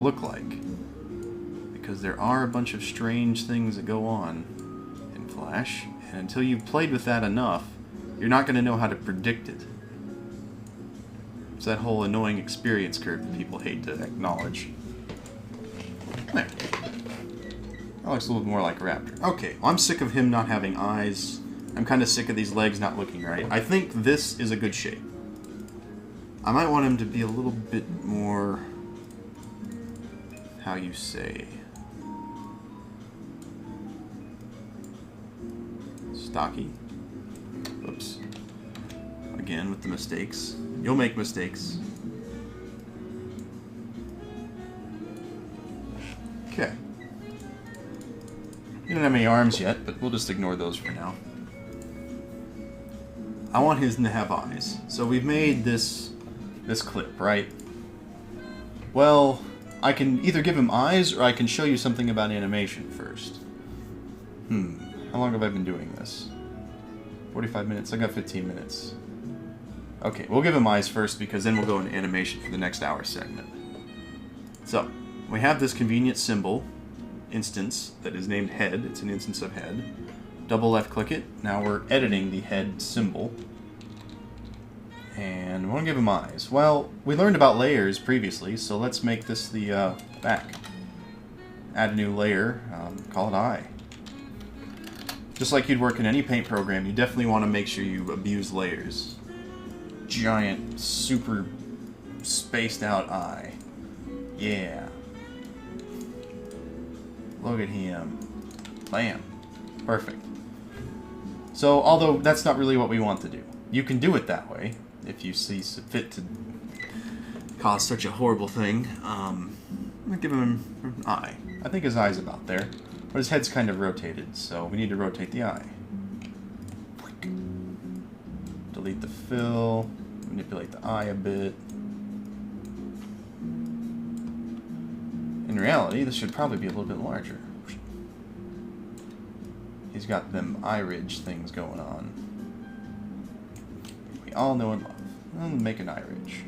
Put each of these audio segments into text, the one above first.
look like. Because there are a bunch of strange things that go on in Flash, and until you've played with that enough, you're not going to know how to predict it. It's that whole annoying experience curve that people hate to acknowledge. There. That looks a little more like a raptor. Okay, well, I'm sick of him not having eyes. I'm kind of sick of these legs not looking right. I think this is a good shape. I might want him to be a little bit more... how you say... stocky. Oops. Again, with the mistakes. You'll make mistakes. Okay. He doesn't have any arms yet, but we'll just ignore those for now. I want his to have eyes. So we've made this clip, right? Well, I can either give him eyes, or I can show you something about animation first. How long have I been doing this? 45 minutes. I got 15 minutes. Okay, we'll give him eyes first, because then we'll go into animation for the next hour segment. So, we have this convenient symbol instance that is named head. It's an instance of head. Double left click it. Now we're editing the head symbol. And we want to give him eyes. Well, we learned about layers previously, so let's make this the back. Add a new layer, call it eye. Just like you'd work in any paint program, you definitely want to make sure you abuse layers. Giant, super spaced out eye. Yeah. Look at him. Bam. Perfect. So, although that's not really what we want to do. You can do it that way, if you see fit to cause such a horrible thing. I'm going to give him an eye. I think his eye's about there. But his head's kind of rotated, so we need to rotate the eye. Delete the fill. Manipulate the eye a bit. In reality, this should probably be a little bit larger. He's got them eye ridge things going on. We all know and love. I'll make an eye ridge.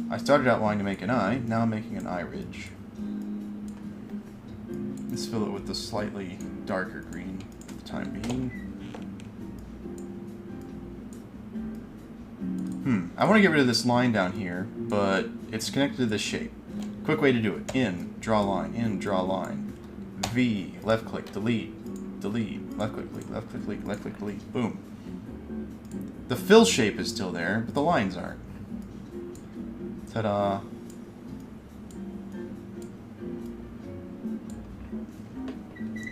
I started out wanting to make an eye, now I'm making an eye ridge. Let's fill it with the slightly darker green for the time being. I want to get rid of this line down here, but it's connected to this shape. Quick way to do it. In, draw line, in, draw line. V, left click, delete, delete, left click, delete, left click, delete, left click, delete. Boom. The fill shape is still there, but the lines aren't. Ta-da.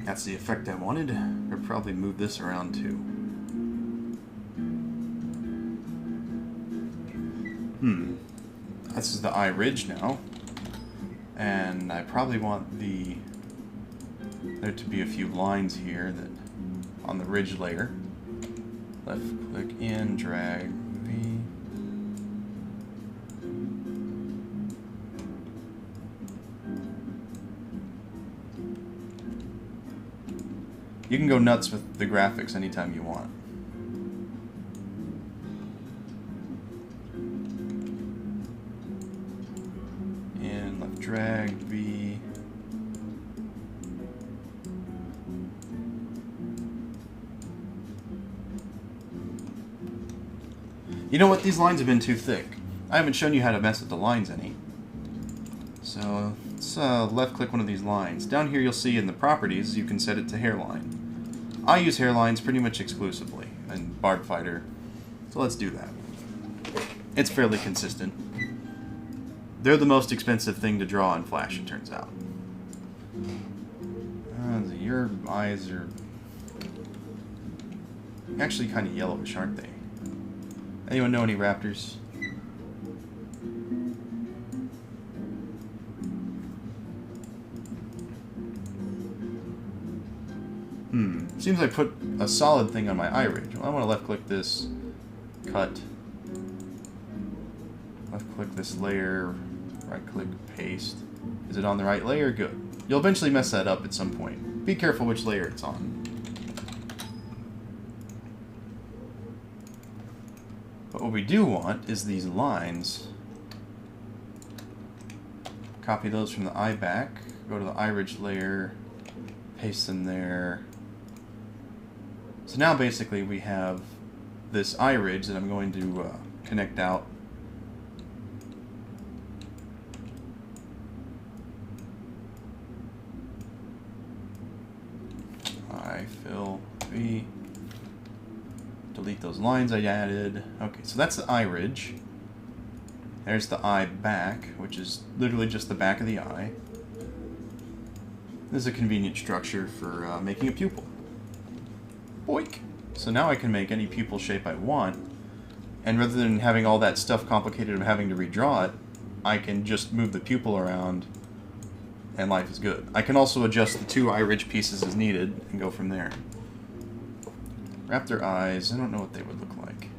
That's the effect I wanted. I'll probably move this around too. This is the eye ridge now. And I probably want there to be a few lines here that on the ridge layer. Left click in, drag V. You can go nuts with the graphics anytime you want. In, left drag, V. You know what? These lines have been too thick. I haven't shown you how to mess with the lines any. So let's left click one of these lines. Down here you'll see in the properties you can set it to hairline. I use hairlines pretty much exclusively in barbftr, so let's do that. It's fairly consistent. They're the most expensive thing to draw in Flash, it turns out. Your eyes are actually kind of yellowish, aren't they? Anyone know any raptors? Seems I put a solid thing on my eye ridge. Well, I want to left click this, cut, left click this layer, right click, paste. Is it on the right layer? Good. You'll eventually mess that up at some point. Be careful which layer it's on. But what we do want is these lines Copy those from the eye back. Go to the iridge layer. Paste them there. So now basically we have this iridge that I'm going to connect out. I fill V. Delete those lines I added. Okay, so that's the iridge. There's the eye back, which is literally just the back of the eye. This is a convenient structure for making a pupil. Boink! So now I can make any pupil shape I want, and rather than having all that stuff complicated of having to redraw it, I can just move the pupil around, and life is good. I can also adjust the two iridge pieces as needed, and go from there. Raptor eyes, I don't know what they would look like.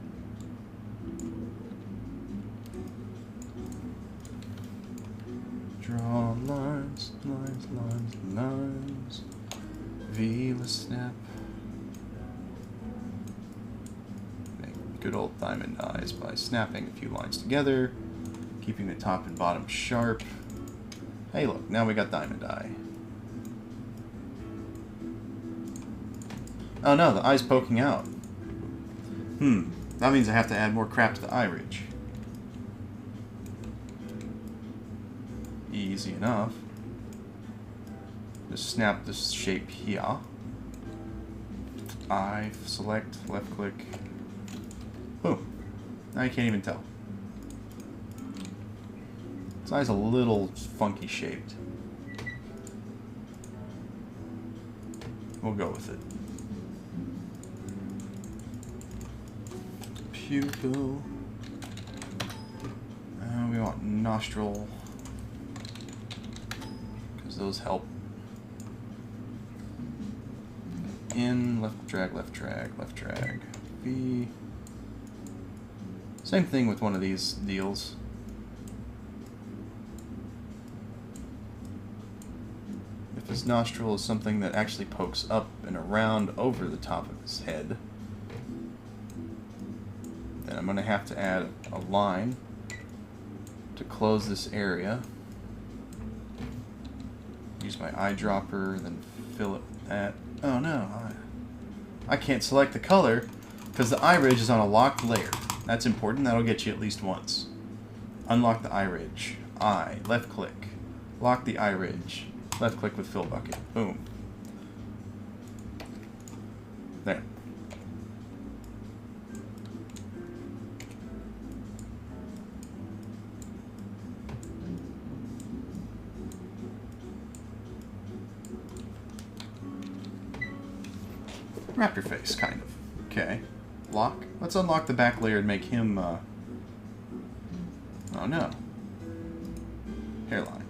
Draw lines, lines, lines, lines. V, let's snap. Make good old diamond eyes by snapping a few lines together, keeping the top and bottom sharp. Hey look, now we got diamond eye. Oh no, the eye's poking out. That means I have to add more crap to the iridge. Easy enough. Just snap this shape here. Eye, select, left click. Boom. Now you can't even tell. This eye's a little funky shaped. We'll go with it. Pupil. We want nostril. Because those help. In, left drag, left drag, left drag. V. Same thing with one of these deals. If his nostril is something that actually pokes up and around over the top of his head, then I'm going to have to add a line to close this area. Use my eyedropper, then fill it with that. Oh no, I can't select the color because the iridge is on a locked layer. That's important, that'll get you at least once. Unlock the iridge. Eye, left click. Lock the iridge. Left click with fill bucket. Boom. There. Raptor face, kind of. Okay. Lock. Let's unlock the back layer and make him, oh no. Hairline.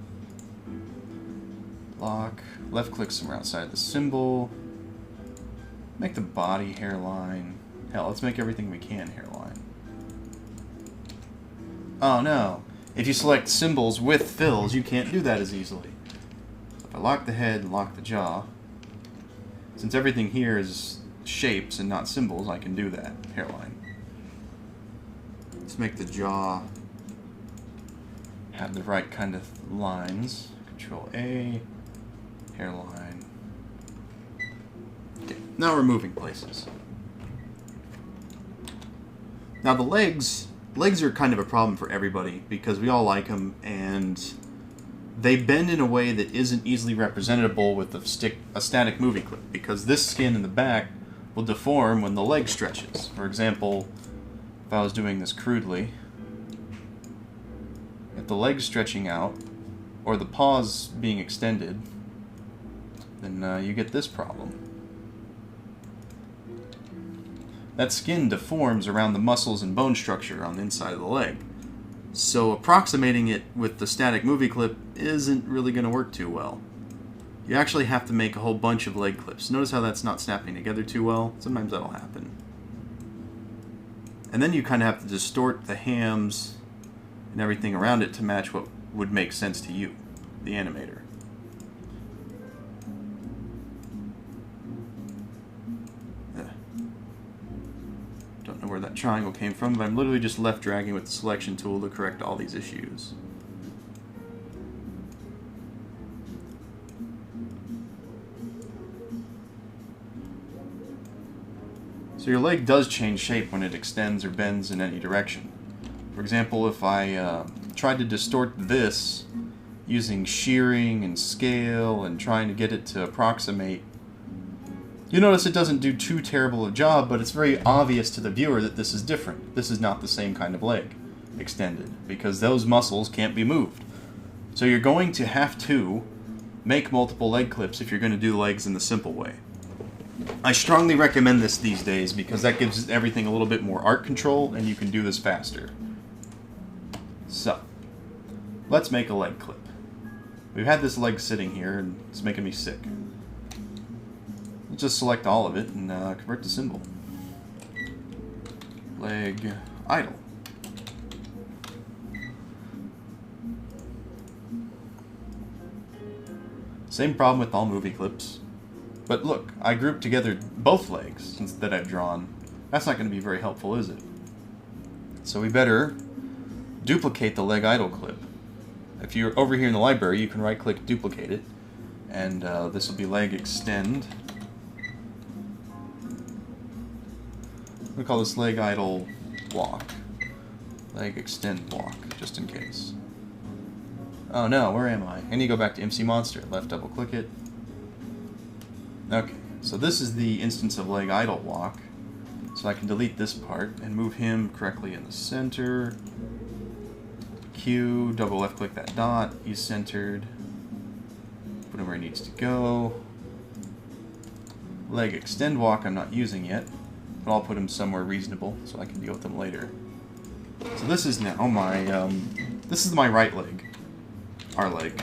Lock. Left click somewhere outside the symbol. Make the body hairline. Hell, let's make everything we can hairline. Oh no. If you select symbols with fills, you can't do that as easily. If I lock the head and lock the jaw, since everything here is shapes and not symbols, I can do that. Hairline. Let's make the jaw have the right kind of lines. Control A. Hairline. Okay, now we're moving places. Now the legs are kind of a problem for everybody because we all like them and they bend in a way that isn't easily representable with a static movie clip because this skin in the back will deform when the leg stretches. For example, if I was doing this crudely, if the leg's stretching out or the paws being extended, then you get this problem. That skin deforms around the muscles and bone structure on the inside of the leg. So approximating it with the static movie clip isn't really going to work too well. You actually have to make a whole bunch of leg clips. Notice how that's not snapping together too well? Sometimes that'll happen. And then you kind of have to distort the hams and everything around it to match what would make sense to you, the animator. Don't know where that triangle came from, but I'm literally just left dragging with the selection tool to correct all these issues. So your leg does change shape when it extends or bends in any direction. For example, if I tried to distort this using shearing and scale and trying to get it to approximate, you notice it doesn't do too terrible a job, but it's very obvious to the viewer that this is different. This is not the same kind of leg extended, because those muscles can't be moved. So you're going to have to make multiple leg clips if you're going to do legs in the simple way. I strongly recommend this these days because that gives everything a little bit more art control and you can do this faster. So, let's make a leg clip. We've had this leg sitting here and it's making me sick. Let's just select all of it and convert to symbol. Leg idle. Same problem with all movie clips. But look, I grouped together both legs that I've drawn. That's not going to be very helpful, is it? So we better duplicate the leg idle clip. If you're over here in the library, you can right-click duplicate it. And this will be leg extend. We call this leg idle block. Leg extend block, just in case. Oh no, where am I? I need to go back to MC Monster. Left double click it. Okay, so this is the instance of leg idle block. So I can delete this part and move him correctly in the center. Q, double left click that dot, he's centered. Put him where he needs to go. Leg extend walk I'm not using yet, but I'll put him somewhere reasonable so I can deal with him later. So this is now my, this is my right leg. Our leg.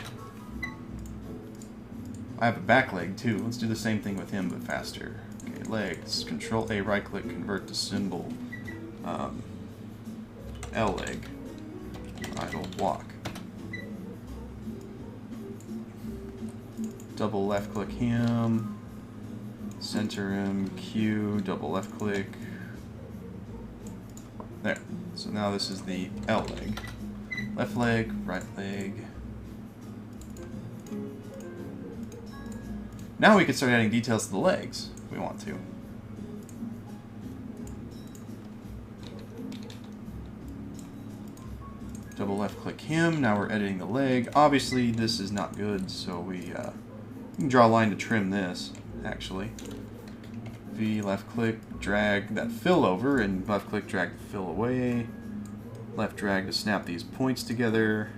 I have a back leg too. Let's do the same thing with him, but faster. Okay, legs. Control A, right click, convert to symbol. L leg. Idle walk. Double left click him. Center him. Q. Double left click. There. So now this is the L leg. Left leg, right leg. Now we can start adding details to the legs, if we want to. Double left click him, now we're editing the leg. Obviously this is not good, so we can draw a line to trim this, actually. V, left click, drag that fill over, and left click, drag the fill away. Left drag to snap these points together,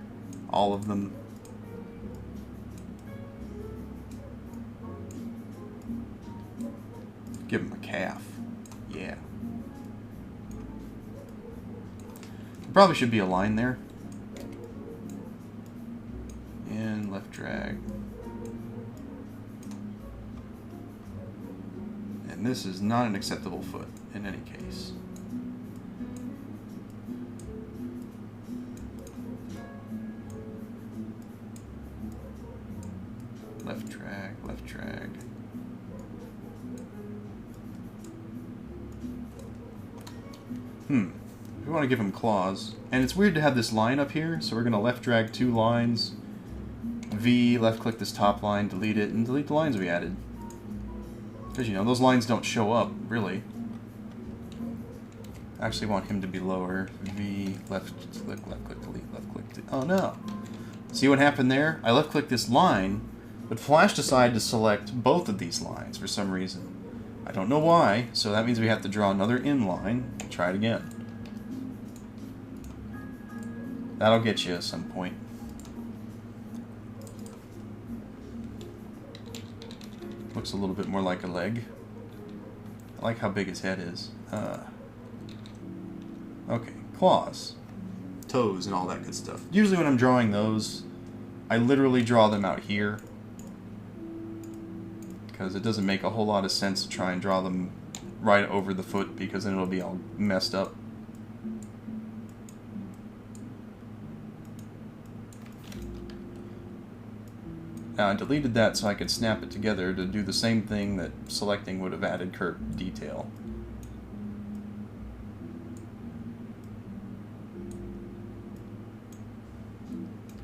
all of them. Give him a calf. Yeah. There probably should be a line there. And left drag. And this is not an acceptable foot in any case. Left drag, left drag. We want to give him claws. And it's weird to have this line up here, so we're going to left drag 2 lines. V, left click this top line, delete it, and delete the lines we added. Because, you know, those lines don't show up, really. I actually want him to be lower. V, left click, delete, left click, oh no. See what happened there? I left click this line, but Flash decided to select both of these lines for some reason. I don't know why, so that means we have to draw another inline. Try it again. That'll get you at some point. Looks a little bit more like a leg. I like how big his head is. Okay, claws, toes, and all that good stuff. Usually when I'm drawing those, I literally draw them out here, because it doesn't make a whole lot of sense to try and draw them right over the foot, because then it'll be all messed up. Now I deleted that so I could snap it together to do the same thing that selecting would have added curved detail.